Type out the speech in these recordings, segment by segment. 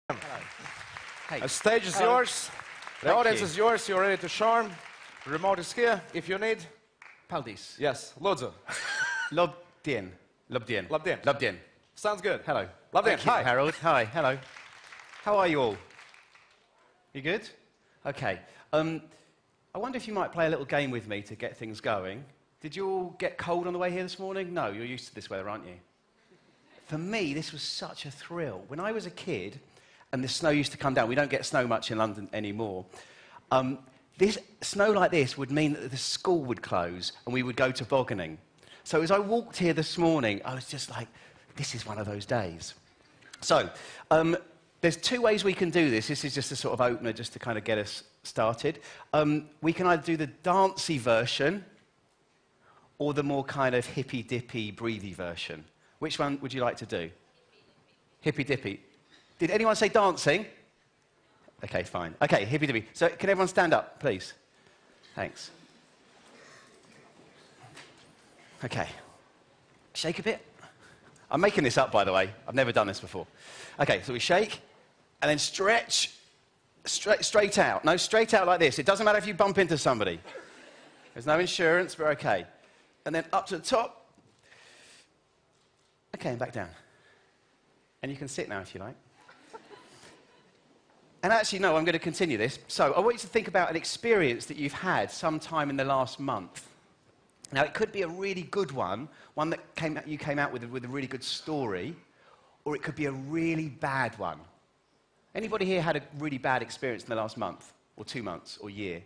Hello. Hey. The stage is yours. The audience is yours. You're ready to charm. The remote is here if you need. Paldies. Yes, Lūdzu. Labdien. Labdien. Labdien. Labdien. Sounds good. Hello. Labdien. Thank you, Hi. Harold. Hi. Hello. How are you all? You good? Okay. I wonder if you might play a little game with me to get things going. Did you all get cold on the way here this morning? No, you're used to this weather, aren't you? For me, this was such a thrill. When I was a kid, and the snow used to come down, we don't get snow much in London anymore, this snow like this would mean that the school would close and we would go tobogganing. So as I walked here this morning, I was just like, this is one of those days. So, there's two ways we can do this. This is just a sort of opener just to kind of get us started. We can either do the dancey version or the more kind of hippy-dippy, breathy version. Which one would you like to do? Hippy-dippy. Did anyone say dancing? Okay, fine. Okay, hippy-dippy. So can everyone stand up, please? Thanks. Okay. Shake a bit. I'm making this up, by the way. I've never done this before. Okay, so we shake, and then stretch, straight out. No, straight out like this. It doesn't matter if you bump into somebody. There's no insurance, we're okay. And then up to the top. Okay, and back down. And you can sit now if you like. And actually, no, I'm going to continue this. So I want you to think about an experience that you've had sometime in the last month. Now, it could be a really good one that you came out with a really good story, or it could be a really bad one. Anybody here had a really bad experience in the last month, or 2 months, or year?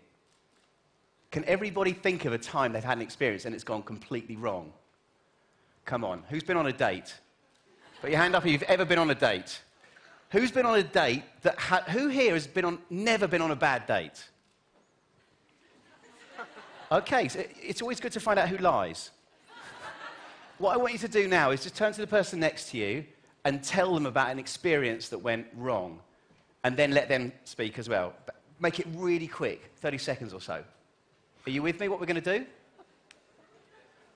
Can everybody think of a time they've had an experience and it's gone completely wrong? Come on, who's been on a date? Put your hand up if you've ever been on a date. Who's been on a date who here has never been on a bad date? Okay, so it's always good to find out who lies. What I want you to do now is just turn to the person next to you and tell them about an experience that went wrong, and then let them speak as well. But make it really quick, 30 seconds or so. Are you with me, what we're going to do?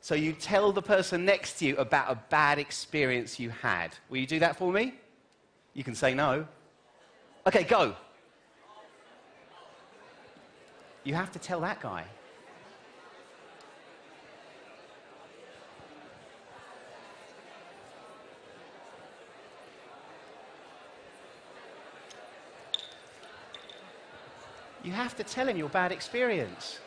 So you tell the person next to you about a bad experience you had. Will you do that for me? You can say no. Okay, go. You have to tell that guy. You have to tell him your bad experience.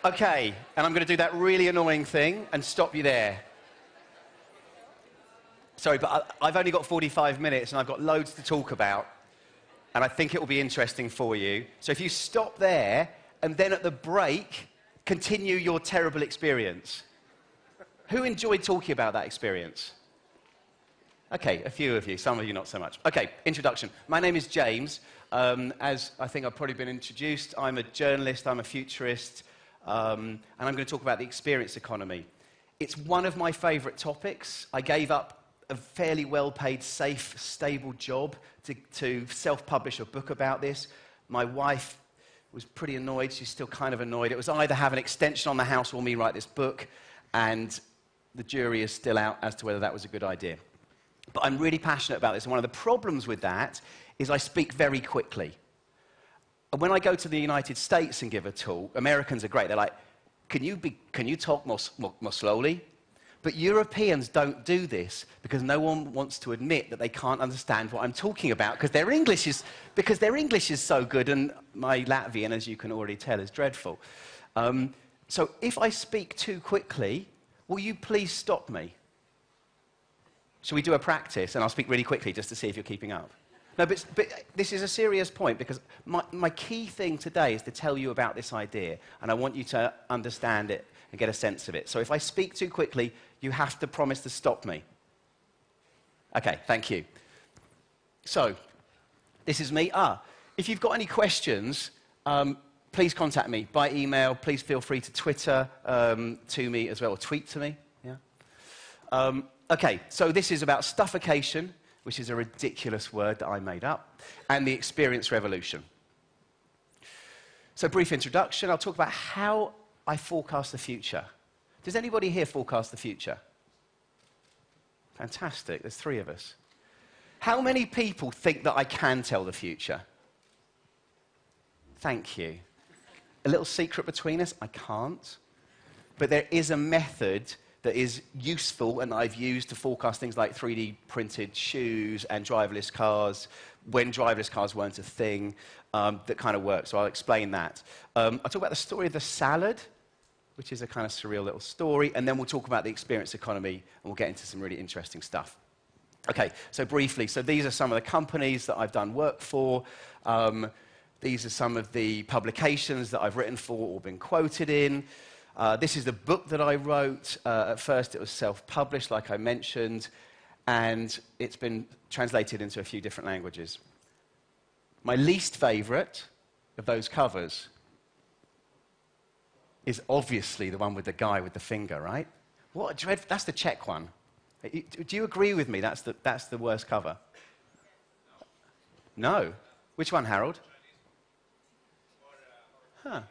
Okay, and I'm going to do that really annoying thing and stop you there. Sorry, but I've only got 45 minutes and I've got loads to talk about, and I think it will be interesting for you. So if you stop there and then at the break, continue your terrible experience. Who enjoyed talking about that experience? Okay, a few of you, some of you not so much. Okay, introduction. My name is James. As I think I've probably been introduced, I'm a journalist, I'm a futurist, and I'm going to talk about the experience economy. It's one of my favourite topics. I gave up a fairly well-paid, safe, stable job to self-publish a book about this. My wife was pretty annoyed. She's still kind of annoyed. It was either have an extension on the house or me write this book, and the jury is still out as to whether that was a good idea. But I'm really passionate about this, and one of the problems with that is I speak very quickly. And when I go to the United States and give a talk, Americans are great. They're like, can you talk more slowly? But Europeans don't do this because no one wants to admit that they can't understand what I'm talking about because their English is so good, and my Latvian, as you can already tell, is dreadful. So if I speak too quickly, will you please stop me? Shall we do a practice, and I'll speak really quickly just to see if you're keeping up? No, but this is a serious point, because my key thing today is to tell you about this idea, and I want you to understand it and get a sense of it. So if I speak too quickly, you have to promise to stop me. Okay, thank you. So, this is me. If you've got any questions, please contact me by email. Please feel free to Twitter to me as well, or tweet to me. Yeah. Okay, so this is about stuffocation, which is a ridiculous word that I made up, and the experience revolution. So brief introduction, I'll talk about how I forecast the future. Does anybody here forecast the future? Fantastic, there's 3 of us. How many people think that I can tell the future? Thank you. A little secret between us, I can't. But there is a method that is useful and I've used to forecast things like 3D printed shoes and driverless cars, when driverless cars weren't a thing, that kind of works. So I'll explain that. I'll talk about the story of the salad, which is a kind of surreal little story, and then we'll talk about the experience economy, and we'll get into some really interesting stuff. Okay, so briefly, so these are some of the companies that I've done work for. These are some of the publications that I've written for or been quoted in. This is the book that I wrote. At first it was self-published, like I mentioned, and it's been translated into a few different languages. My least favorite of those covers is obviously the one with the guy with the finger, right? What a dreadful... That's the Czech one. Do you agree with me that's the worst cover? No. Which one, Harold? Huh.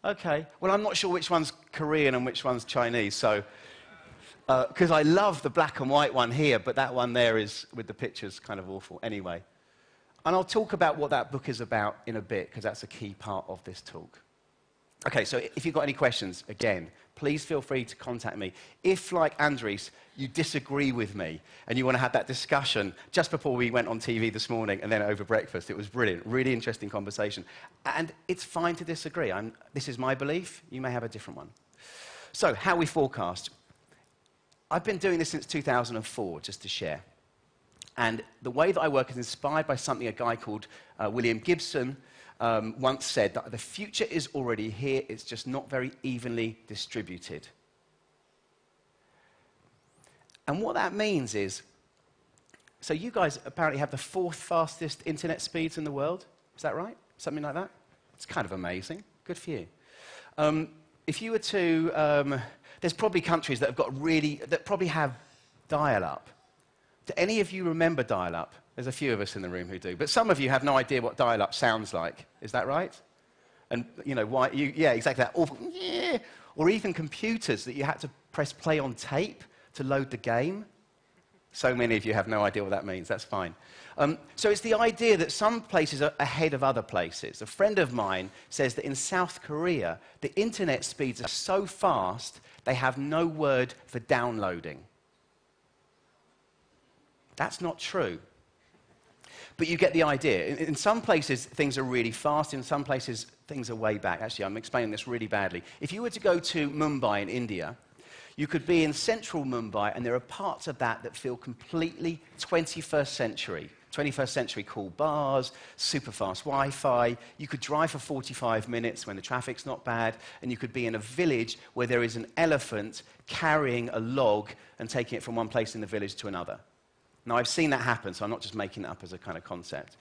Okay. Well, I'm not sure which one's Korean and which one's Chinese, so... Because I love the black and white one here, but that one there is, with the pictures, kind of awful. Anyway. And I'll talk about what that book is about in a bit, because that's a key part of this talk. Okay, so if you've got any questions, again, please feel free to contact me. If, like Andres, you disagree with me and you want to have that discussion just before we went on TV this morning and then over breakfast, it was brilliant, really interesting conversation. And it's fine to disagree. This is my belief. You may have a different one. So, how we forecast. I've been doing this since 2004, just to share. And the way that I work is inspired by something a guy called William Gibson once said, that the future is already here, it's just not very evenly distributed. And what that means is, so you guys apparently have the 4th fastest internet speeds in the world, is that right? Something like that? It's kind of amazing. Good for you. If you were to, there's probably countries that probably have dial-up. Do any of you remember dial-up? There's a few of us in the room who do. But some of you have no idea what dial-up sounds like. Is that right? And, you know, why? Yeah, exactly that. Awful, yeah. Or even computers that you had to press play on tape to load the game. So many of you have no idea what that means. That's fine. So it's the idea that some places are ahead of other places. A friend of mine says that in South Korea, the internet speeds are so fast, they have no word for downloading. That's not true. But you get the idea. In some places, things are really fast. In some places, things are way back. Actually, I'm explaining this really badly. If you were to go to Mumbai in India, you could be in central Mumbai, and there are parts of that that feel completely 21st century. 21st century cool bars, super fast Wi-Fi. You could drive for 45 minutes when the traffic's not bad, and you could be in a village where there is an elephant carrying a log and taking it from one place in the village to another. Now, I've seen that happen, so I'm not just making it up as a kind of concept.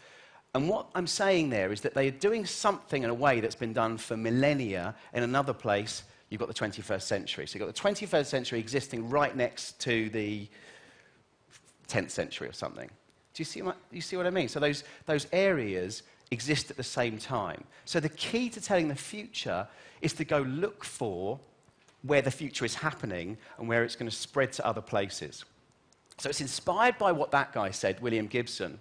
And what I'm saying there is that they are doing something in a way that's been done for millennia in another place. You've got the 21st century. So you've got the 21st century existing right next to the 10th century or something. Do you see what I mean? So those areas exist at the same time. So the key to telling the future is to go look for where the future is happening and where it's going to spread to other places. So it's inspired by what that guy said, William Gibson,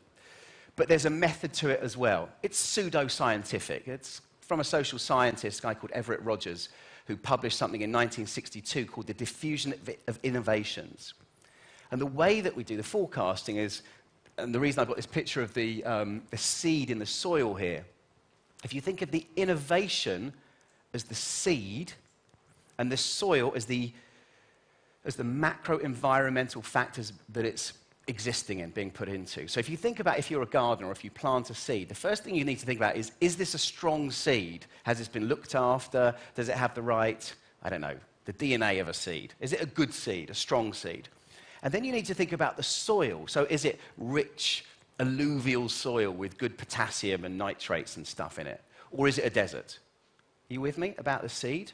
but there's a method to it as well. It's pseudo-scientific. It's from a social scientist, a guy called Everett Rogers, who published something in 1962 called the Diffusion of Innovations. And the way that we do the forecasting is, and the reason I've got this picture of the seed in the soil here, if you think of the innovation as the seed and the soil as the macro-environmental factors that it's existing in, being put into. So if you think about if you're a gardener or if you plant a seed, the first thing you need to think about is this a strong seed? Has this been looked after? Does it have the right, I don't know, the DNA of a seed? Is it a good seed, a strong seed? And then you need to think about the soil. So is it rich, alluvial soil with good potassium and nitrates and stuff in it? Or is it a desert? Are you with me about the seed?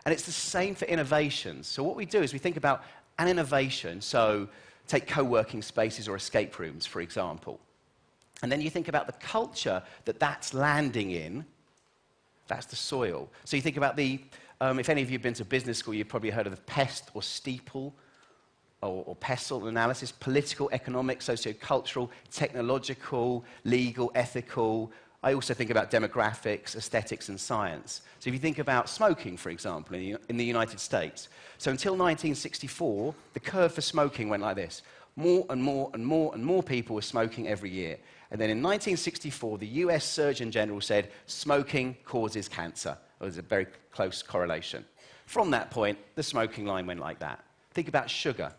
And it's the same for innovations. So what we do is we think about an innovation, so take co-working spaces or escape rooms, for example. And then you think about the culture that that's landing in, That's the soil. So you think about the, if any of you have been to business school, you've probably heard of the pest or steeple or pestle analysis, political, economic, socio-cultural, technological, legal, ethical. I also think about demographics, aesthetics, and science. So if you think about smoking, for example, in the United States. So until 1964, the curve for smoking went like this. More and more and more and more people were smoking every year. And then in 1964, the US Surgeon General said, smoking causes cancer. It was a very close correlation. From that point, the smoking line went like that. Think about sugar.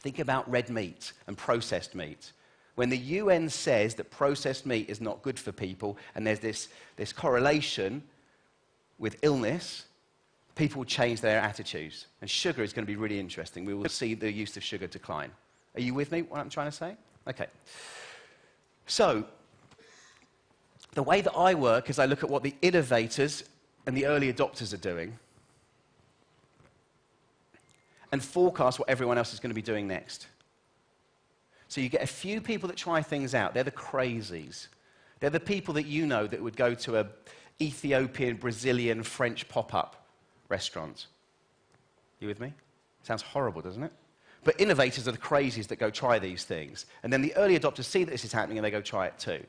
Think about red meat and processed meat. When the UN says that processed meat is not good for people, and there's this correlation with illness, people change their attitudes. And sugar is going to be really interesting. We will see the use of sugar decline. Are you with me, what I'm trying to say? Okay. So, the way that I work is I look at what the innovators and the early adopters are doing and forecast what everyone else is going to be doing next. So you get a few people that try things out. They're the crazies. They're the people that you know that would go to an Ethiopian, Brazilian, French pop-up restaurant. You with me? Sounds horrible, doesn't it? But innovators are the crazies that go try these things. And then the early adopters see that this is happening and they go try it too.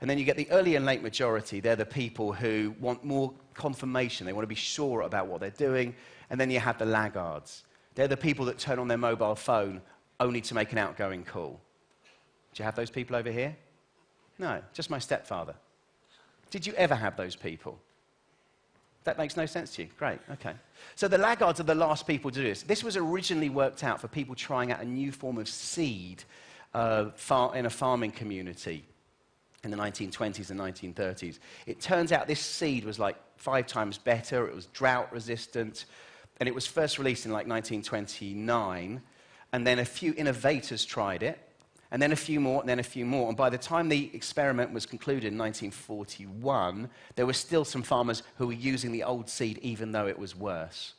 And then you get the early and late majority. They're the people who want more confirmation. They want to be sure about what they're doing. And then you have the laggards. They're the people that turn on their mobile phone only to make an outgoing call. Do you have those people over here? No, just my stepfather. Did you ever have those people? That makes no sense to you? Great, okay. So the laggards are the last people to do this. This was originally worked out for people trying out a new form of seed in a farming community in the 1920s and 1930s. It turns out this seed was like 5 times better, it was drought resistant, and it was first released in like 1929, and then a few innovators tried it, and then a few more, and then a few more. And by the time the experiment was concluded in 1941, there were still some farmers who were using the old seed even though it was worse.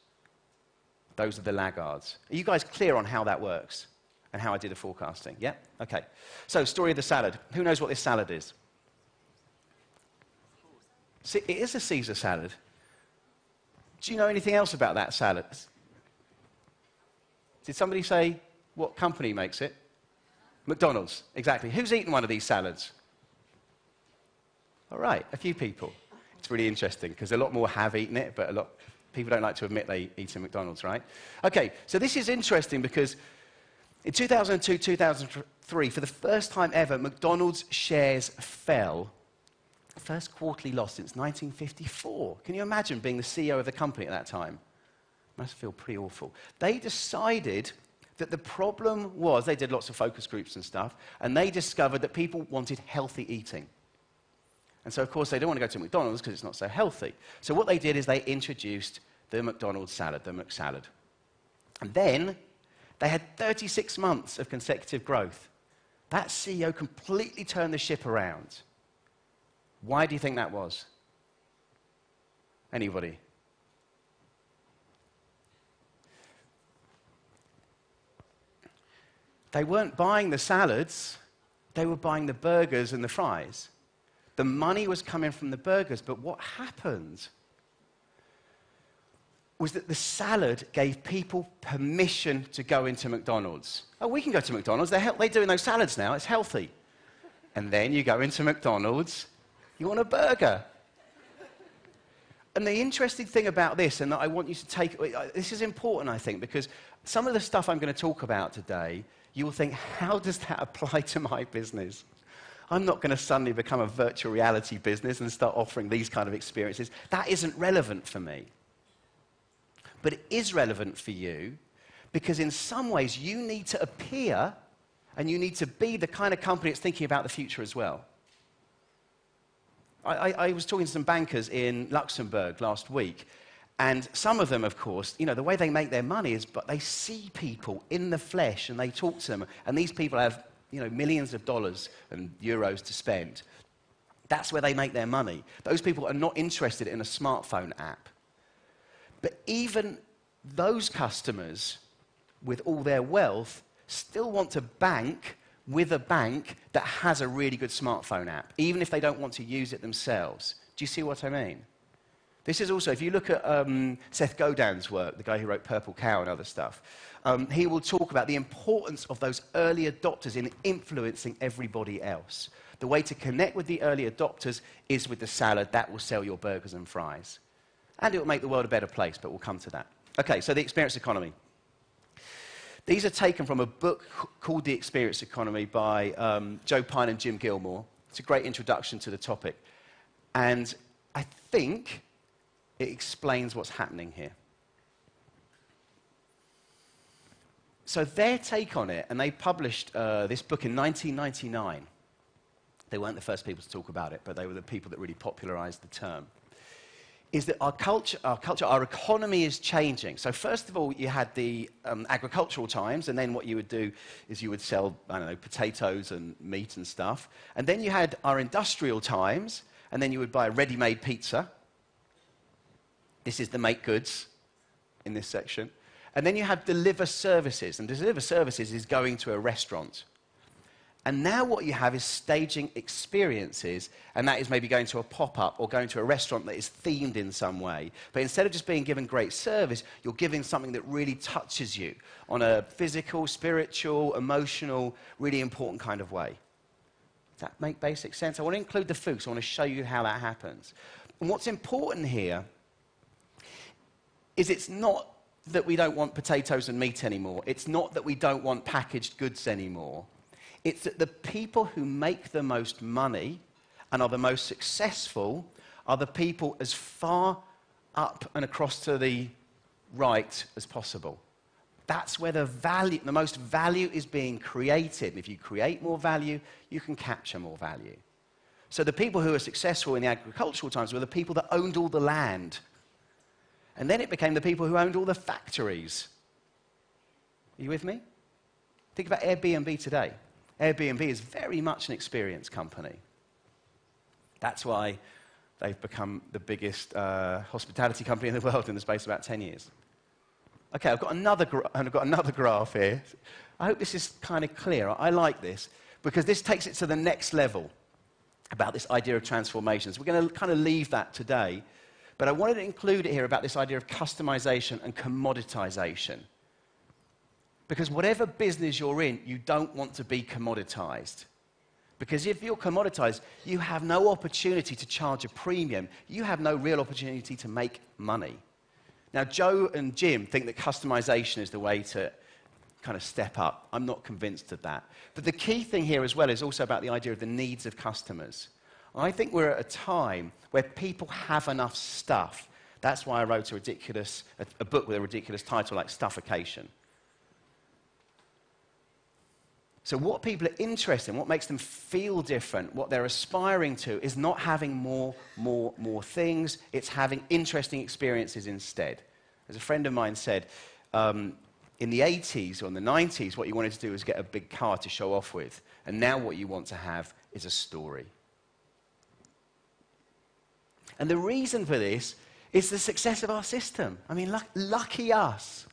Those are the laggards. Are you guys clear on how that works and how I do the forecasting? Yeah? Okay. So, story of the salad. Who knows what this salad is? See, it is a Caesar salad. Do you know anything else about that salad? Did somebody say what company makes it? McDonald's, exactly. Who's eaten one of these salads? All right, a few people. It's really interesting because a lot more have eaten it, but a lot people don't like to admit they eat at McDonald's, right? Okay, so this is interesting because in 2002, 2003, for the first time ever, McDonald's shares fell. First quarterly loss since 1954. Can you imagine being the CEO of the company at that time? Must feel pretty awful. They decided that the problem was, they did lots of focus groups and stuff, and they discovered that people wanted healthy eating. And so, of course, they don't want to go to McDonald's because it's not so healthy. So what they did is they introduced the McDonald's salad, the McSalad. And then they had 36 months of consecutive growth. That CEO completely turned the ship around. Why do you think that was? Anybody? They weren't buying the salads, they were buying the burgers and the fries. The money was coming from the burgers, but what happened was that the salad gave people permission to go into McDonald's. Oh, we can go to McDonald's, they're doing those salads now, it's healthy. And then you go into McDonald's, you want a burger. And the interesting thing about this, and that I want you to take, this is important, I think, because some of the stuff I'm going to talk about today, you will think, how does that apply to my business? I'm not going to suddenly become a virtual reality business and start offering these kind of experiences. That isn't relevant for me. But it is relevant for you because in some ways you need to appear and you need to be the kind of company that's thinking about the future as well. I was talking to some bankers in Luxembourg last week, and some of them, of course, you know, the way they make their money is, but they see people in the flesh and they talk to them, and these people have, you know, millions of dollars and euros to spend. That's where they make their money. Those people are not interested in a smartphone app. But even those customers, with all their wealth, still want to bank with a bank that has a really good smartphone app, even if they don't want to use it themselves. Do you see what I mean? This is also, if you look at Seth Godin's work, the guy who wrote Purple Cow and other stuff, he will talk about the importance of those early adopters in influencing everybody else. The way to connect with the early adopters is with the salad. That will sell your burgers and fries. And it will make the world a better place, but we'll come to that. Okay, so the experience economy. These are taken from a book called The Experience Economy by Joe Pine and Jim Gilmore. It's a great introduction to the topic. And I think it explains what's happening here. So their take on it, and they published this book in 1999. They weren't the first people to talk about it, but they were the people that really popularized the term. Is that our economy is changing. So first of all, you had the agricultural times, and then what you would do is you would sell, I don't know, potatoes and meat and stuff. And then you had our industrial times, and then you would buy a ready-made pizza. This is the make goods in this section. And then you have deliver services, and deliver services is going to a restaurant. And now what you have is staging experiences, and that is maybe going to a pop-up or going to a restaurant that is themed in some way. But instead of just being given great service, you're giving something that really touches you on a physical, spiritual, emotional, really important kind of way. Does that make basic sense? I want to include the food, so I want to show you how that happens. And what's important here is it's not that we don't want potatoes and meat anymore. It's not that we don't want packaged goods anymore. It's that the people who make the most money and are the most successful are the people as far up and across to the right as possible. That's where the most value is being created. And if you create more value, you can capture more value. So the people who are successful in the agricultural times were the people that owned all the land. And then it became the people who owned all the factories. Are you with me? Think about Airbnb today. Airbnb is very much an experience company. That's why they've become the biggest hospitality company in the world in the space of about 10 years. Okay, I've got another graph here. I hope this is kind of clear. I like this because this takes it to the next level about this idea of transformations. We're going to kind of leave that today, but I wanted to include it here about this idea of customization and commoditization. Because whatever business you're in, you don't want to be commoditized. Because if you're commoditized, you have no opportunity to charge a premium. You have no real opportunity to make money. Now, Joe and Jim think that customization is the way to kind of step up. I'm not convinced of that. But the key thing here as well is also about the idea of the needs of customers. I think we're at a time where people have enough stuff. That's why I wrote a book with a ridiculous title like Stuffocation. So what people are interested in, what makes them feel different, what they're aspiring to, is not having more things. It's having interesting experiences instead. As a friend of mine said, in the 80s or in the 90s, what you wanted to do was get a big car to show off with. And now what you want to have is a story. And the reason for this is the success of our system. I mean, lucky us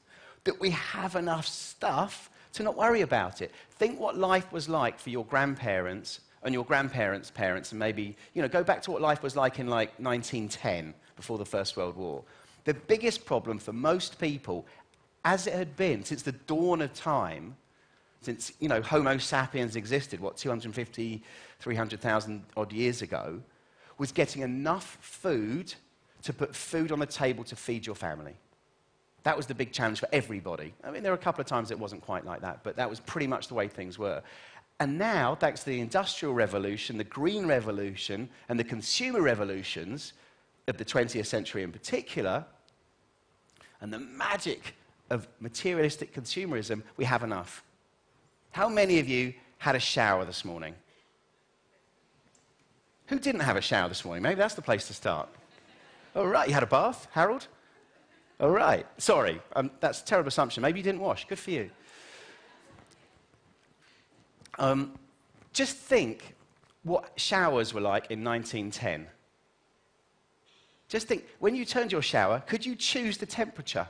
that we have enough stuff to not worry about it. Think what life was like for your grandparents and your grandparents' parents, and maybe, go back to what life was like in 1910, before the First World War. The biggest problem for most people, as it had been since the dawn of time, since, Homo sapiens existed, 250, 300,000 odd years ago, was getting enough food to put food on the table to feed your family. That was the big challenge for everybody. I mean, there were a couple of times it wasn't quite like that, but that was pretty much the way things were. And now, thanks to the Industrial Revolution, the Green Revolution, and the consumer revolutions of the 20th century in particular, and the magic of materialistic consumerism, we have enough. How many of you had a shower this morning? Who didn't have a shower this morning? Maybe that's the place to start. All right, you had a bath, Harold? All right. Sorry, that's a terrible assumption. Maybe you didn't wash. Good for you. Just think what showers were like in 1910. Just think, when you turned your shower, could you choose the temperature?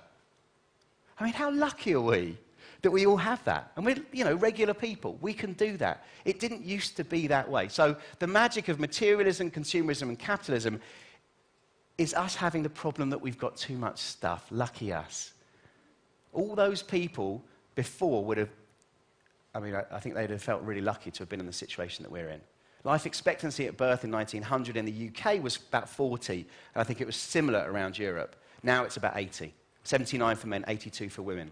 I mean, how lucky are we that we all have that? And we're, regular people. We can do that. It didn't used to be that way. So the magic of materialism, consumerism, and capitalism is us having the problem that we've got too much stuff. Lucky us. All those people before would have, I think they'd have felt really lucky to have been in the situation that we're in. Life expectancy at birth in 1900 in the UK was about 40, and I think it was similar around Europe. Now it's about 80. 79 for men, 82 for women,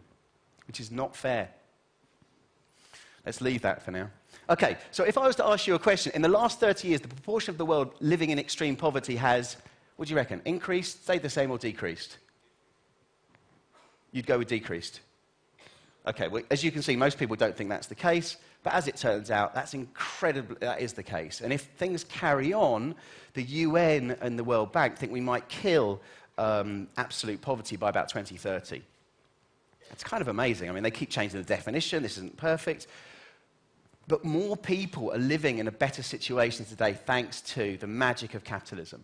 which is not fair. Let's leave that for now. Okay, so if I was to ask you a question, in the last 30 years, the proportion of the world living in extreme poverty has, what do you reckon, increased, stayed the same, or decreased? You'd go with decreased. Okay, well, as you can see, most people don't think that's the case, but as it turns out, that is the case. And if things carry on, the UN and the World Bank think we might kill absolute poverty by about 2030. It's kind of amazing. I mean, they keep changing the definition. This isn't perfect. But more people are living in a better situation today thanks to the magic of capitalism,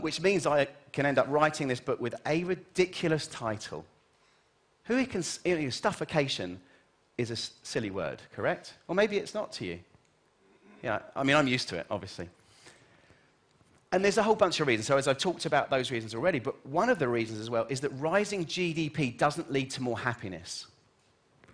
which means I can end up writing this book with a ridiculous title. Stuffocation is a silly word, correct? Or maybe it's not to you. Yeah, I mean, I'm used to it, obviously. And there's a whole bunch of reasons. So as I've talked about those reasons already, but one of the reasons as well is that rising GDP doesn't lead to more happiness.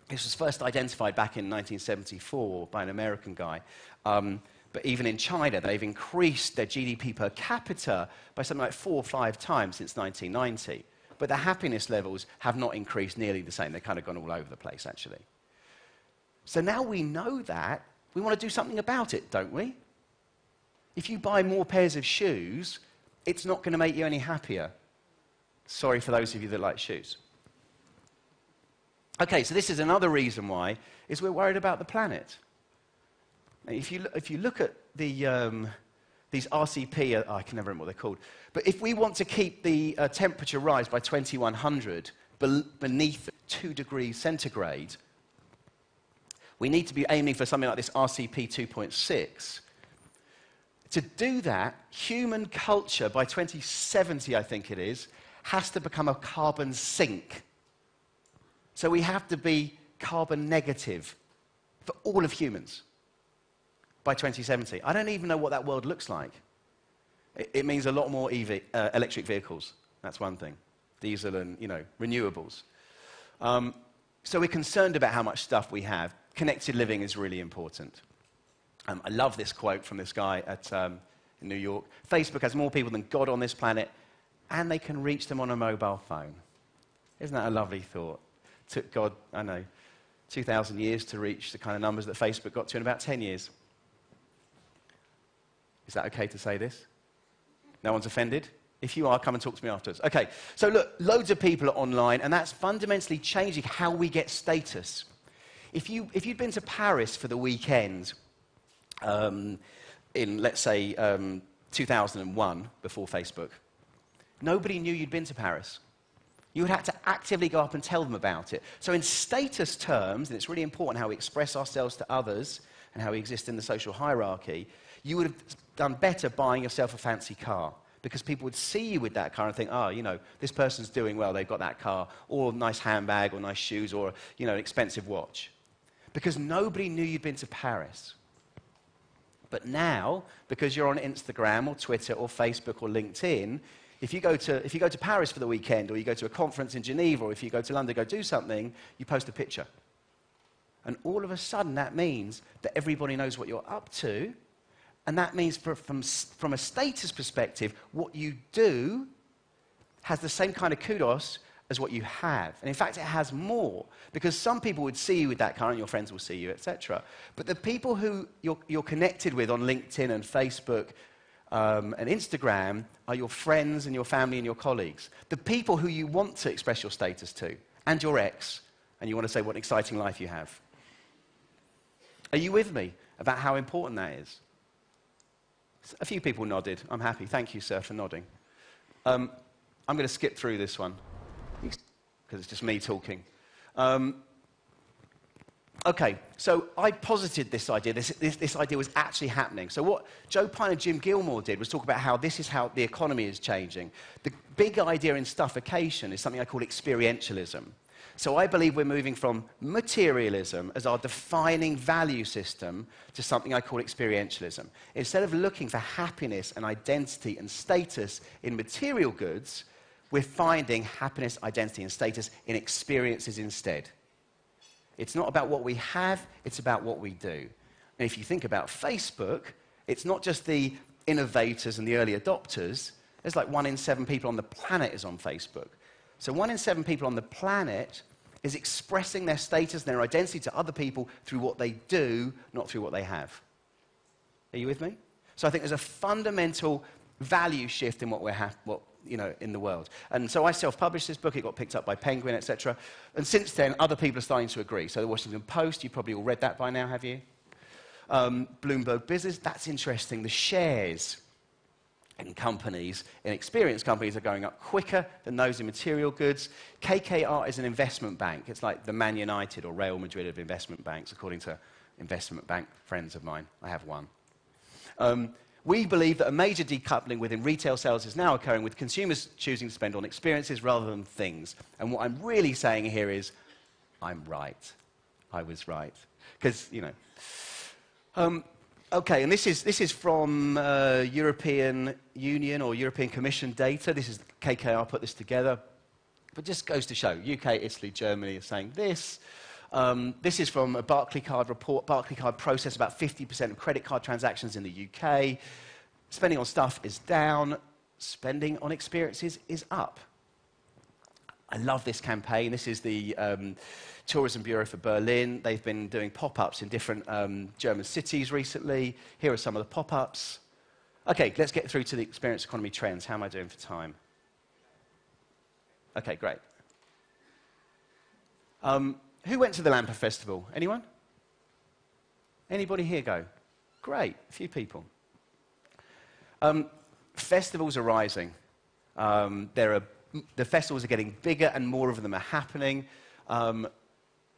This was first identified back in 1974 by an American guy. But even in China, they've increased their GDP per capita by something like 4 or 5 times since 1990. But the happiness levels have not increased nearly the same. They've kind of gone all over the place, actually. So now we know that, we want to do something about it, don't we? If you buy more pairs of shoes, it's not going to make you any happier. Sorry for those of you that like shoes. Okay, so this is another reason why, is we're worried about the planet. If you look at these RCP, I can never remember what they're called, but if we want to keep the temperature rise by 2100 beneath 2 degrees centigrade, we need to be aiming for something like this RCP 2.6. To do that, human culture by 2070, I think it is, has to become a carbon sink. So we have to be carbon negative for all of humans by 2070. I don't even know what that world looks like. It means a lot more electric vehicles. That's one thing. Diesel and, renewables. So we're concerned about how much stuff we have. Connected living is really important. I love this quote from this guy in New York. Facebook has more people than God on this planet, and they can reach them on a mobile phone. Isn't that a lovely thought? Took God, 2,000 years to reach the kind of numbers that Facebook got to in about 10 years. Is that okay to say this? No one's offended? If you are, come and talk to me afterwards. Okay, so look, loads of people are online, and that's fundamentally changing how we get status. If you'd been to Paris for the weekend in, let's say, 2001, before Facebook, nobody knew you'd been to Paris. You would have to actively go up and tell them about it. So in status terms, and it's really important how we express ourselves to others and how we exist in the social hierarchy, you would have done better buying yourself a fancy car, because people would see you with that car and think, this person's doing well, they've got that car, or a nice handbag, or nice shoes, or, an expensive watch. Because nobody knew you'd been to Paris. But now, because you're on Instagram, or Twitter, or Facebook, or LinkedIn, if you go to Paris for the weekend, or you go to a conference in Geneva, or if you go to London to go do something, you post a picture. And all of a sudden, that means that everybody knows what you're up to, and that means from a status perspective, what you do has the same kind of kudos as what you have. And in fact, it has more, because some people would see you with that car, and your friends will see you, etc. But the people who you're connected with on LinkedIn and Facebook and Instagram are your friends and your family and your colleagues. The people who you want to express your status to, and your ex, and you want to say what an exciting life you have. Are you with me about how important that is? A few people nodded. I'm happy. Thank you, sir, for nodding. I'm going to skip through this one, because it's just me talking. Okay, so I posited this idea. This idea was actually happening. So what Joe Pine and Jim Gilmore did was talk about how this is how the economy is changing. The big idea in Stuffocation is something I call experientialism. So I believe we're moving from materialism as our defining value system to something I call experientialism. Instead of looking for happiness and identity and status in material goods, we're finding happiness, identity, and status in experiences instead. It's not about what we have, it's about what we do. And if you think about Facebook, it's not just the innovators and the early adopters. There's like 1 in 7 people on the planet is on Facebook. So 1 in 7 people on the planet is expressing their status and their identity to other people through what they do, not through what they have. Are you with me? So I think there's a fundamental value shift in what we're in the world. And so I self-published this book. It got picked up by Penguin, etc. And since then, other people are starting to agree. So the Washington Post, you've probably all read that by now, have you? Bloomberg Business, that's interesting. The shares in companies, in experience companies, are going up quicker than those in material goods. KKR is an investment bank. It's like the Man United or Real Madrid of investment banks, according to investment bank friends of mine. I have one. We believe that a major decoupling within retail sales is now occurring, with consumers choosing to spend on experiences rather than things. And what I'm really saying here is, I'm right. I was right. Because, okay, and this is from European Union or European Commission data. This is KKR put this together. But just goes to show, UK, Italy, Germany are saying this. This is from a Barclaycard report. Barclaycard processed about 50% of credit card transactions in the UK. Spending on stuff is down. Spending on experiences is up. I love this campaign. This is the Tourism Bureau for Berlin. They've been doing pop-ups in different German cities recently. Here are some of the pop-ups. Okay, let's get through to the experience economy trends. How am I doing for time? Okay, great. Who went to the Lampa Festival? Anyone? Anybody here go? Great, a few people. Festivals are rising. The festivals are getting bigger and more of them are happening.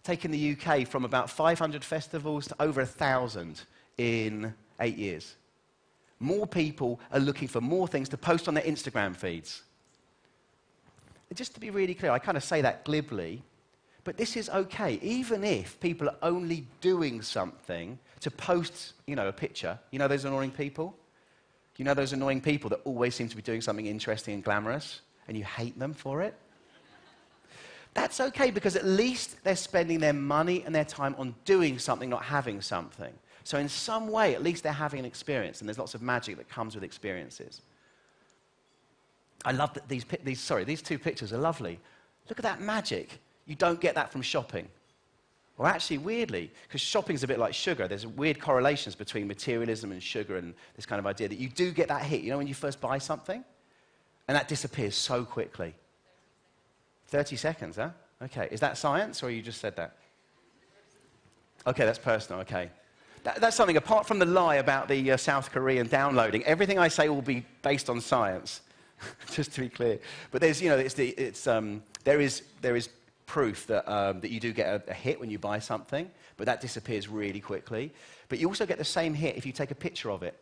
Taking the UK from about 500 festivals to over 1,000 in 8 years. More people are looking for more things to post on their Instagram feeds. And just to be really clear, I kind of say that glibly, but this is okay. Even if people are only doing something to post, a picture. You know those annoying people? You know those annoying people that always seem to be doing something interesting and glamorous, and you hate them for it? That's okay, because at least they're spending their money and their time on doing something, not having something. So in some way, at least they're having an experience, and there's lots of magic that comes with experiences. I love that these 2 pictures are lovely. Look at that magic. You don't get that from shopping. Or actually, weirdly, because shopping's a bit like sugar, there's weird correlations between materialism and sugar and this kind of idea that you do get that hit, when you first buy something? And that disappears so quickly. 30 seconds, huh? Okay, is that science, or you just said that? Okay, that's personal, okay. That's something, apart from the lie about the South Korean downloading, everything I say will be based on science, just to be clear. But there's, there is proof that you do get a hit when you buy something, but that disappears really quickly. But you also get the same hit if you take a picture of it.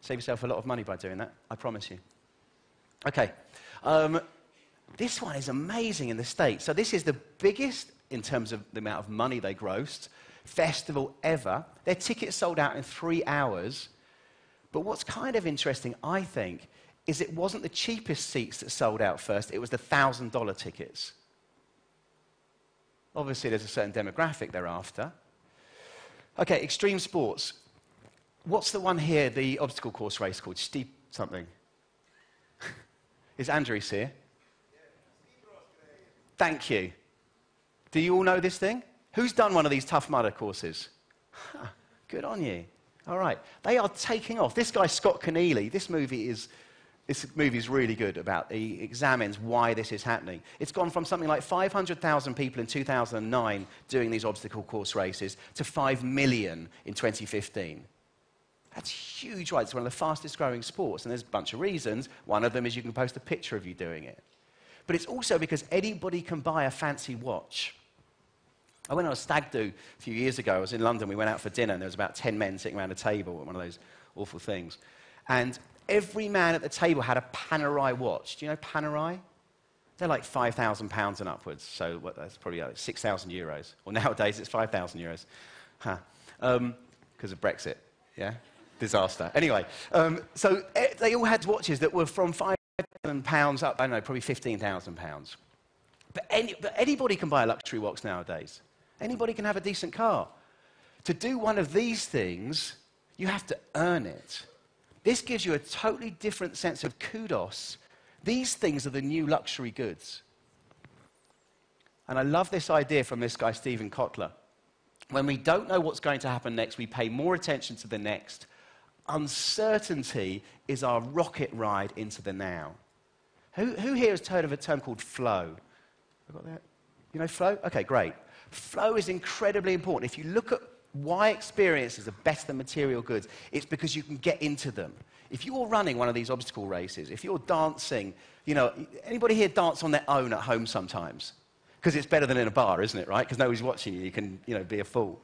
Save yourself a lot of money by doing that, I promise you. Okay. This one is amazing in the States. So this is the biggest, in terms of the amount of money they grossed, festival ever. Their tickets sold out in 3 hours. But what's kind of interesting, I think, is it wasn't the cheapest seats that sold out first, it was the $1,000 tickets. Obviously, there's a certain demographic they're after. Okay, extreme sports. What's the one here, the obstacle course race called? Steep something. Is Andrews here? Thank you. Do you all know this thing? Who's done one of these Tough Mudder courses? Huh, good on you. All right. They are taking off. This guy, Scott Keneally, this movie is really good he examines why this is happening. It's gone from something like 500,000 people in 2009 doing these obstacle course races to 5 million in 2015. That's huge, right? It's one of the fastest growing sports, and there's a bunch of reasons. One of them is you can post a picture of you doing it. But it's also because anybody can buy a fancy watch. I went on a stag do a few years ago. I was in London. We went out for dinner, and there was about 10 men sitting around a table at one of those awful things. And every man at the table had a Panerai watch. Do you know Panerai? They're like £5,000 and upwards, so that's probably like 6,000 euros. Or nowadays it's 5,000 euros. Huh. Because of Brexit, yeah? Disaster. Anyway, so they all had watches that were from £5,000 up, I don't know, probably £15,000. But anybody can buy a luxury watch nowadays. Anybody can have a decent car. To do one of these things, you have to earn it. This gives you a totally different sense of kudos. These things are the new luxury goods. And I love this idea from this guy, Stephen Kotler. When we don't know what's going to happen next, we pay more attention to the next. Uncertainty is our rocket ride into the now. Who here has heard of a term called flow? Have I got that? You know flow? Okay, great. Flow is incredibly important. If you look at why experiences are better than material goods, it's because you can get into them. If you're running one of these obstacle races, if you're dancing, you know, anybody here dance on their own at home sometimes? Because it's better than in a bar, isn't it, right? Because nobody's watching you, you can, you know, be a fool.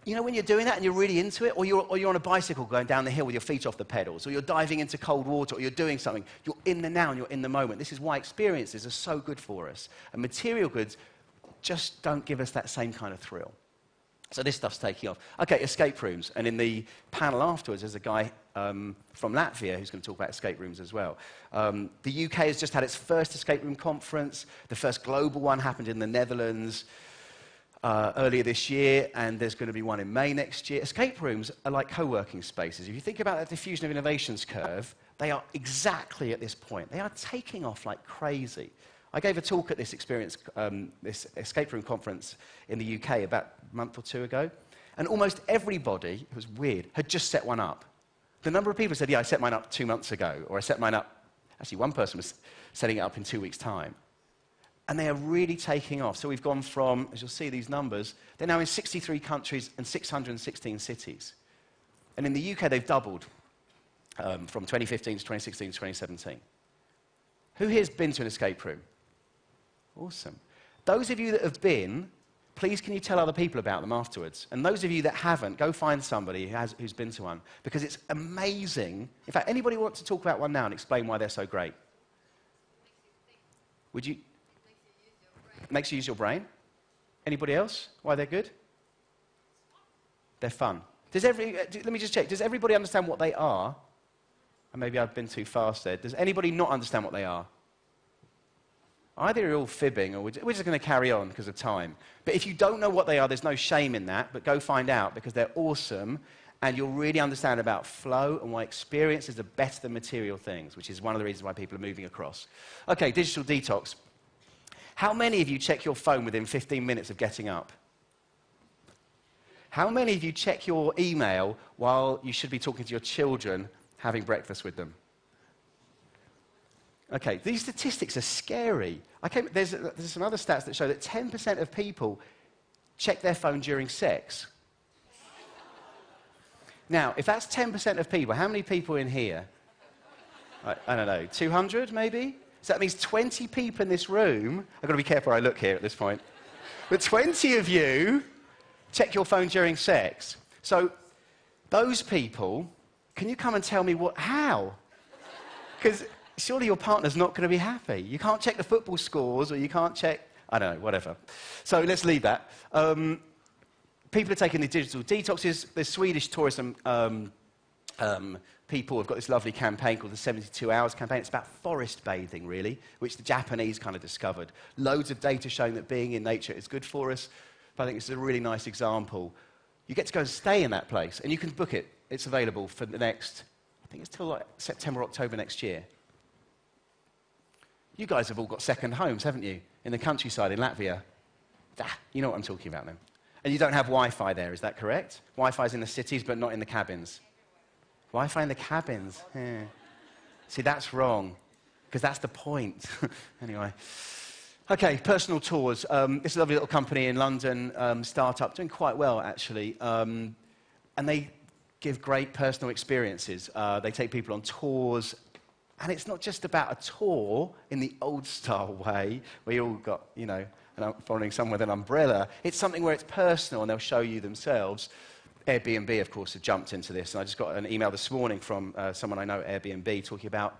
You know, when you're doing that and you're really into it, or you're on a bicycle going down the hill with your feet off the pedals, or you're diving into cold water, or you're doing something, you're in the now and you're in the moment. This is why experiences are so good for us. And material goods just don't give us that same kind of thrill. So this stuff's taking off. Okay, escape rooms. And in the panel afterwards, there's a guy from Latvia who's going to talk about escape rooms as well. The UK has just had its first escape room conference. The first global one happened in the Netherlands earlier this year, and there's going to be one in May next year. Escape rooms are like co-working spaces. If you think about that diffusion of innovations curve, they are exactly at this point. They are taking off like crazy. I gave a talk at this this escape room conference in the UK about a month or two ago, and almost everybody, it was weird, had just set one up. The number of people said, yeah, I set mine up 2 months ago, or I set mine up, actually one person was setting it up in 2 weeks' time. And they are really taking off. So we've gone from, as you'll see these numbers, they're now in 63 countries and 616 cities. And in the UK, they've doubled from 2015 to 2016 to 2017. Who here has been to an escape room? Awesome. Those of you that have been, please can you tell other people about them afterwards? And those of you that haven't, go find somebody who's been to one, because it's amazing. In fact, anybody want to talk about one now and explain why they're so great? Would you? Makes you use your brain. Anybody else? Why they're good? They're fun. Let me just check. Does everybody understand what they are? And maybe I've been too fast there. Does anybody not understand what they are? Either you're all fibbing, or we're just going to carry on because of time. But if you don't know what they are, there's no shame in that, but go find out, because they're awesome, and you'll really understand about flow and why experiences are better than material things, which is one of the reasons why people are moving across. Okay, digital detox. How many of you check your phone within 15 minutes of getting up? How many of you check your email while you should be talking to your children, having breakfast with them? Okay, these statistics are scary. There's some other stats that show that 10% of people check their phone during sex. Now, if that's 10% of people, how many people in here? I don't know, 200 maybe? So that means 20 people in this room, I've got to be careful where I look here at this point, but 20 of you check your phone during sex. So those people, can you come and tell me how? Because surely your partner's not going to be happy. You can't check the football scores, or you can't check, I don't know, whatever. So let's leave that. People are taking the digital detoxes. The Swedish tourism people have got this lovely campaign called the 72 Hours campaign. It's about forest bathing, really, which the Japanese kind of discovered. Loads of data showing that being in nature is good for us. But I think it's a really nice example. You get to go and stay in that place, and you can book it. It's available for the next, I think it's till like September, October next year. You guys have all got second homes, haven't you? In the countryside in Latvia. You know what I'm talking about then. And you don't have Wi-Fi there, is that correct? Wi-Fi's in the cities, but not in the cabins. Wi-Fi in the cabins? Yeah. See, that's wrong, because that's the point. Anyway. Okay, personal tours. This is a lovely little company in London, startup, doing quite well, actually. And they give great personal experiences. They take people on tours. And it's not just about a tour in the old-style way, where you all got, you know, following someone with an umbrella. It's something where it's personal, and they'll show you themselves. Airbnb, of course, have jumped into this. And I just got an email this morning from someone I know at Airbnb talking about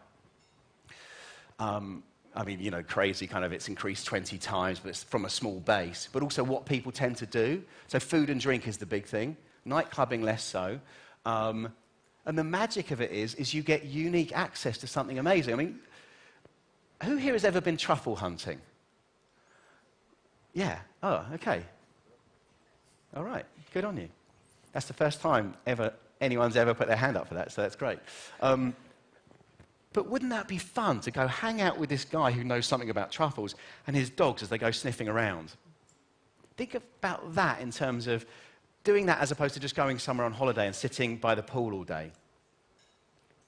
I mean, you know, crazy kind of, it's increased 20 times, but it's from a small base. But also what people tend to do. So food and drink is the big thing. Nightclubbing less so. And the magic of it is you get unique access to something amazing. I mean, who here has ever been truffle hunting? Yeah. Oh, okay. All right. Good on you. That's the first time anyone's ever put their hand up for that, so that's great. But wouldn't that be fun to go hang out with this guy who knows something about truffles and his dogs as they go sniffing around? Think about that in terms of doing that as opposed to just going somewhere on holiday and sitting by the pool all day.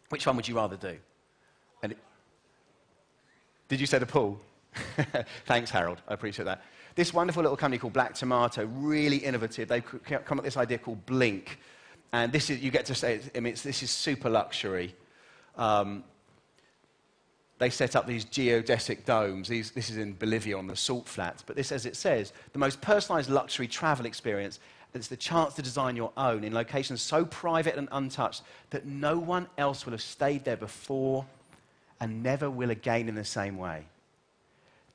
Which one would you rather do? Did you say the pool? Thanks, Harold. I appreciate that. This wonderful little company called Black Tomato, really innovative. They've come up with this idea called Blink. And this is, you get to say, I mean, this is super luxury. They set up these geodesic domes. This is in Bolivia on the salt flats. But this, as it says, the most personalized luxury travel experience. It's the chance to design your own in locations so private and untouched that no one else will have stayed there before and never will again in the same way.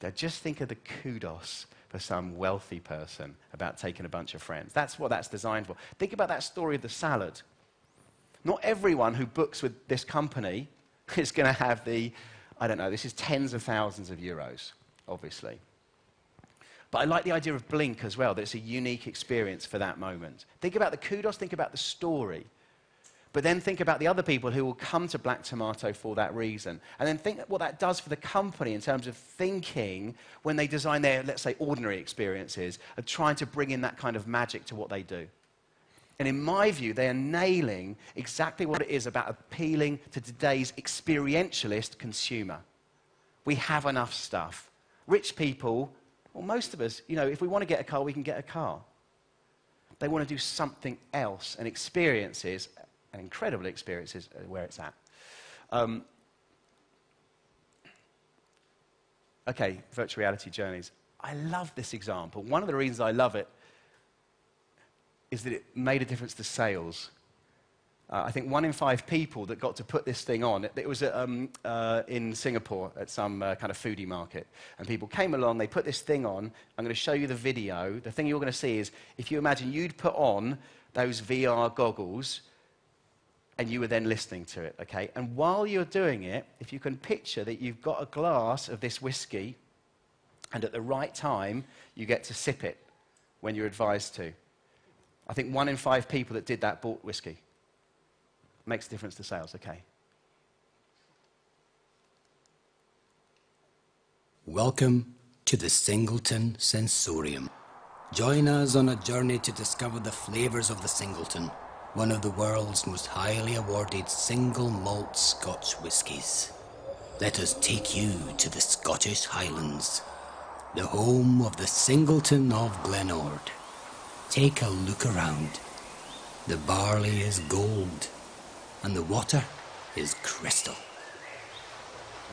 Now just think of the kudos for some wealthy person about taking a bunch of friends. That's what that's designed for. Think about that story of the salad. Not everyone who books with this company is going to have the, I don't know, this is tens of thousands of euros, obviously. But I like the idea of Blink as well, that it's a unique experience for that moment. Think about the kudos, think about the story. But then think about the other people who will come to Black Tomato for that reason. And then think what that does for the company in terms of thinking when they design their, let's say, ordinary experiences, of trying to bring in that kind of magic to what they do. And in my view, they are nailing exactly what it is about appealing to today's experientialist consumer. We have enough stuff. Rich people, well, most of us, you know, if we want to get a car, we can get a car. They want to do something else, and experiences, and incredible experiences, where it's at. Okay, virtual reality journeys. I love this example. One of the reasons I love it is that it made a difference to sales. I think 1 in 5 people that got to put this thing on, it was in Singapore at some kind of foodie market. And people came along, they put this thing on. I'm going to show you the video. The thing you're going to see is, if you imagine you'd put on those VR goggles, and you were then listening to it, okay? And while you're doing it, if you can picture that you've got a glass of this whiskey, and at the right time, you get to sip it when you're advised to. I think 1 in 5 people that did that bought whiskey. Makes a difference to sales, okay? Welcome to the Singleton Sensorium. Join us on a journey to discover the flavours of the Singleton, one of the world's most highly awarded single malt Scotch whiskies. Let us take you to the Scottish Highlands, the home of the Singleton of Glenord. Take a look around. The barley is gold, and the water is crystal.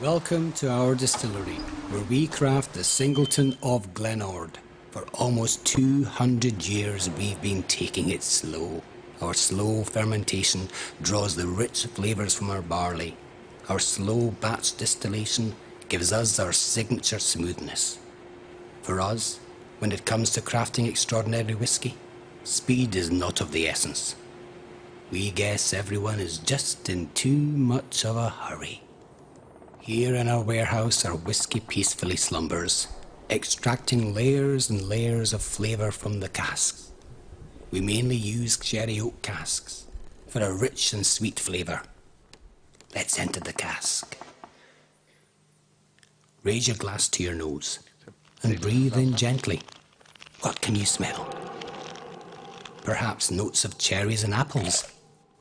Welcome to our distillery, where we craft the Singleton of Glenord. For almost 200 years we've been taking it slow. Our slow fermentation draws the rich flavours from our barley. Our slow batch distillation gives us our signature smoothness. For us, when it comes to crafting extraordinary whiskey, speed is not of the essence. We guess everyone is just in too much of a hurry. Here in our warehouse, our whiskey peacefully slumbers, extracting layers and layers of flavour from the casks. We mainly use sherry oak casks for a rich and sweet flavour. Let's enter the cask. Raise your glass to your nose and breathe in gently. What can you smell? Perhaps notes of cherries and apples.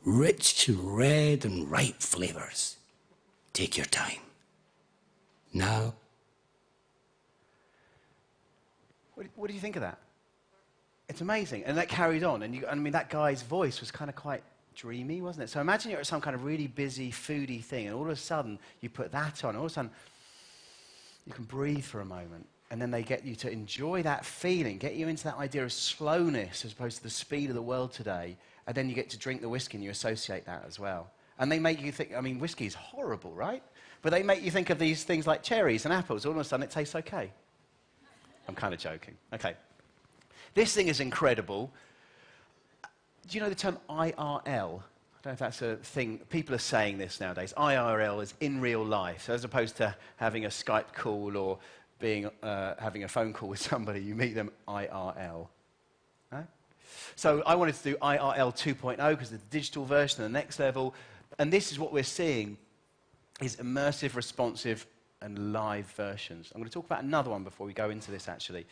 Rich, red and ripe flavours. Take your time. Now. What do you think of that? It's amazing. And that carried on. And I mean, that guy's voice was kind of quite dreamy, wasn't it? So imagine you're at some kind of really busy, foodie thing, and all of a sudden, you put that on, and all of a sudden, you can breathe for a moment. And then they get you to enjoy that feeling, get you into that idea of slowness as opposed to the speed of the world today. And then you get to drink the whiskey and you associate that as well. And they make you think, I mean, whiskey is horrible, right? But they make you think of these things like cherries and apples. All of a sudden, it tastes okay. I'm kind of joking. Okay. This thing is incredible. Do you know the term IRL? I don't know if that's a thing. People are saying this nowadays. IRL is in real life. So as opposed to having a Skype call or having a phone call with somebody, you meet them IRL. Right? So I wanted to do IRL 2.0 because it's the digital version, the next level. And this is what we're seeing, is immersive, responsive, and live versions. I'm going to talk about another one before we go into this, actually.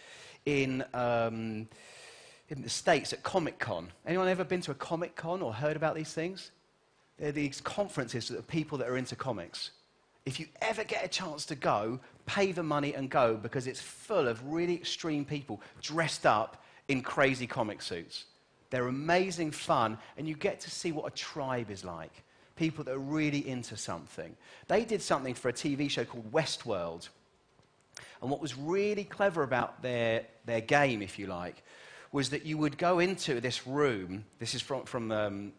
In the States at Comic-Con. Anyone ever been to a Comic-Con or heard about these things? They're these conferences of people that are into comics. If you ever get a chance to go, pay the money and go, because it's full of really extreme people dressed up in crazy comic suits. They're amazing fun, and you get to see what a tribe is like. People that are really into something. They did something for a TV show called Westworld. And what was really clever about their game, if you like, was that you would go into this room. This is from the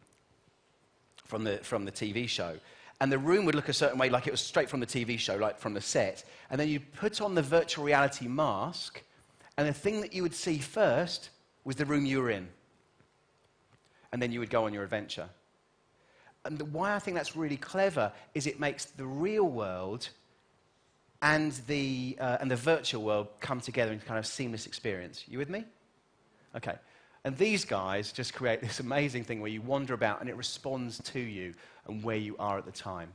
TV show. And the room would look a certain way, like it was straight from the TV show, like from the set. And then you put on the virtual reality mask, and the thing that you would see first was the room you were in. And then you would go on your adventure. And why I think that's really clever is it makes the real world and the virtual world come together in kind of seamless experience. You with me? Okay. And these guys just create this amazing thing where you wander about and it responds to you and where you are at the time.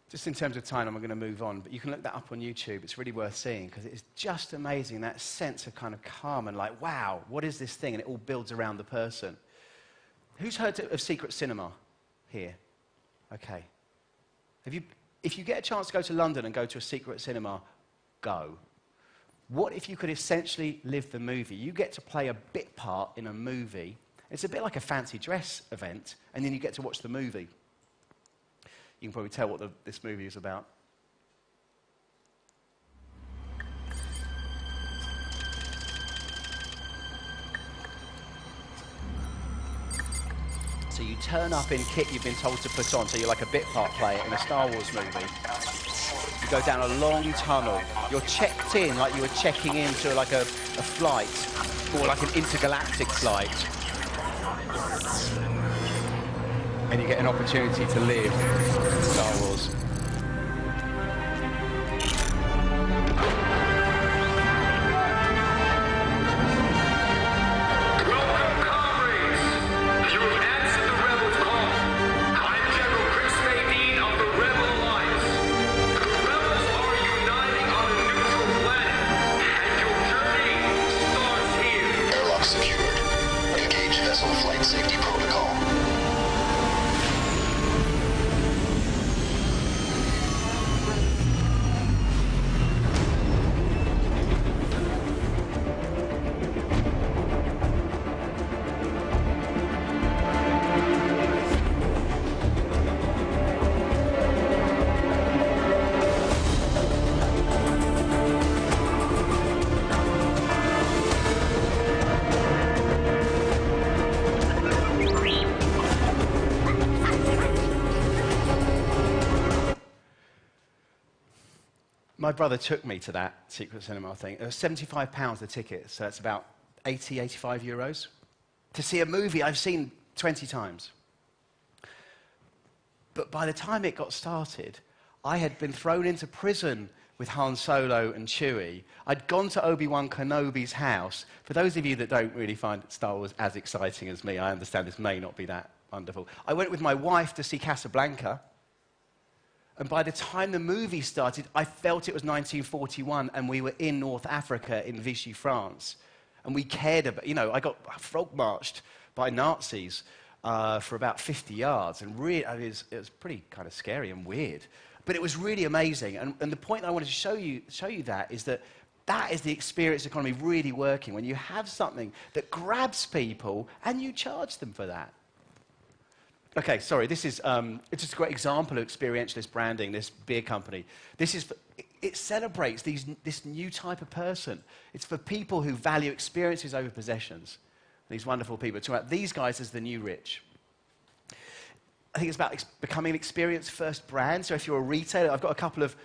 Just in terms of time, I'm going to move on, but you can look that up on YouTube. It's really worth seeing because it's just amazing, that sense of kind of calm and like, wow, what is this thing? And it all builds around the person. Who's heard of secret cinema here? Okay. If you get a chance to go to London and go to a secret cinema, go. What if you could essentially live the movie? You get to play a bit part in a movie. It's a bit like a fancy dress event, and then you get to watch the movie. You can probably tell what this movie is about. So you turn up in kit you've been told to put on, so you're like a bit part player in a Star Wars movie. You go down a long tunnel. You're checked in like you were checking into like a flight, or like an intergalactic flight. And you get an opportunity to live Star Wars. Welcome, comrades! You have answered the rebels' call. I'm General Chris Nadine of the Rebel Alliance. The rebels are uniting on a neutral planet, and your journey starts here. Airlock secured. Engage vessel flight safety protocol. My brother took me to that secret cinema thing. It was £75 the ticket, so it's about 80, 85 euros, to see a movie I've seen 20 times. But by the time it got started, I had been thrown into prison with Han Solo and Chewie. I'd gone to Obi-Wan Kenobi's house. For those of you that don't really find Star Wars as exciting as me, I understand this may not be that wonderful. I went with my wife to see Casablanca. And by the time the movie started, I felt it was 1941, and we were in North Africa, in Vichy, France. And we cared about, I got frog-marched by Nazis for about 50 yards. And really, it was pretty kind of scary and weird. But it was really amazing. And the point I wanted to show you that is that that is the experience economy really working, when you have something that grabs people and you charge them for that. Okay, sorry, this is it's just a great example of experientialist branding, this beer company. It celebrates this new type of person. It's for people who value experiences over possessions. These wonderful people. Talk about these guys as the new rich. I think it's about becoming an experience-first brand. So if you're a retailer, I've got a couple of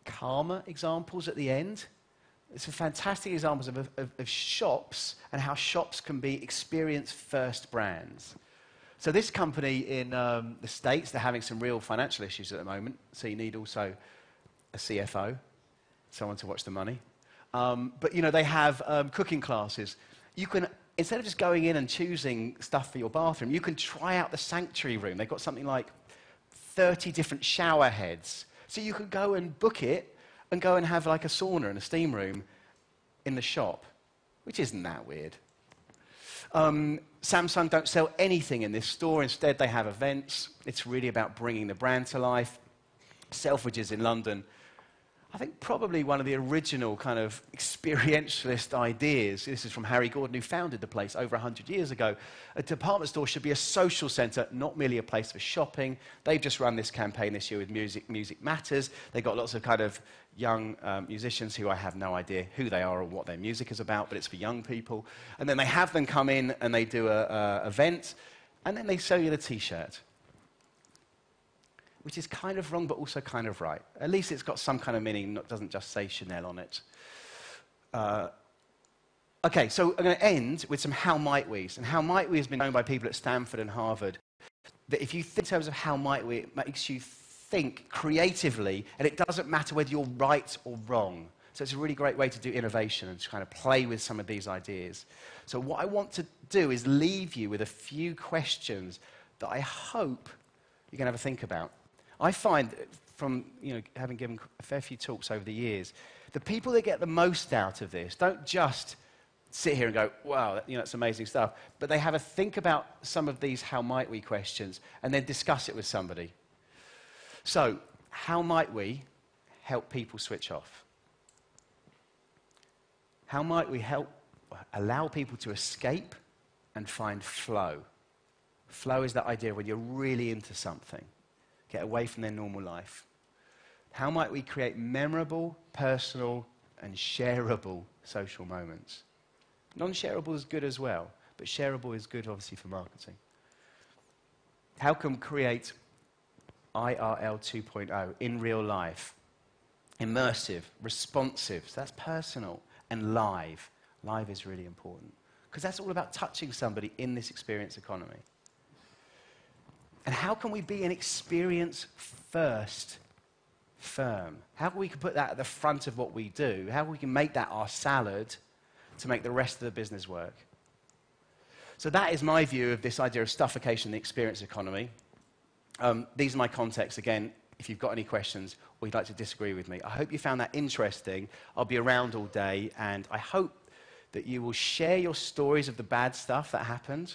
karma examples at the end. It's some fantastic examples of shops and how shops can be experience-first brands. So this company in the States, they're having some real financial issues at the moment. So you need also a CFO, someone to watch the money. But you know, they have cooking classes. You can, instead of just going in and choosing stuff for your bathroom, you can try out the sanctuary room. They've got something like 30 different shower heads. So you can go and book it and go and have like a sauna and a steam room in the shop, which isn't that weird. Samsung don't sell anything in this store. Instead, they have events. It's really about bringing the brand to life. Selfridges in London, I think probably one of the original kind of experientialist ideas. This is from Harry Gordon, who founded the place over 100 years ago. A department store should be a social centre, not merely a place for shopping. They've just run this campaign this year with Music Matters. They've got lots of kind of young musicians who I have no idea who they are or what their music is about, but it's for young people. And then they have them come in and they do an event, and then they sell you the T-shirt, which is kind of wrong, but also kind of right. At least it's got some kind of meaning, it doesn't just say Chanel on it. Okay, so I'm going to end with some how might we's. And how might we has been known by people at Stanford and Harvard, that if you think in terms of how might we, it makes you think creatively, and it doesn't matter whether you're right or wrong. So it's a really great way to do innovation and to kind of play with some of these ideas. So what I want to do is leave you with a few questions that I hope you're going to have a think about. I find from having given a fair few talks over the years, the people that get the most out of this don't just sit here and go, wow, that's amazing stuff, but they have a think about some of these how might we questions and then discuss it with somebody. So, how might we help people switch off? How might we allow people to escape and find flow? Flow is that idea when you're really into something. Get away from their normal life. How might we create memorable, personal, and shareable social moments? Non-shareable is good as well, but shareable is good, obviously, for marketing. How can we create IRL 2.0 in real life? Immersive, responsive, so that's personal, and live. Live is really important, because that's all about touching somebody in this experience economy. And how can we be an experience-first firm? How can we put that at the front of what we do? How we can make that our salad to make the rest of the business work? So that is my view of this idea of stuffocation, the experience economy. These are my contexts. Again, if you've got any questions or you'd like to disagree with me, I hope you found that interesting. I'll be around all day, and I hope that you will share your stories of the bad stuff that happened.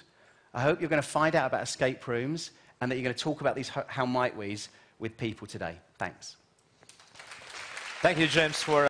I hope you're going to find out about escape rooms, and that you're going to talk about these how might we's with people today. Thanks. Thank you, James, for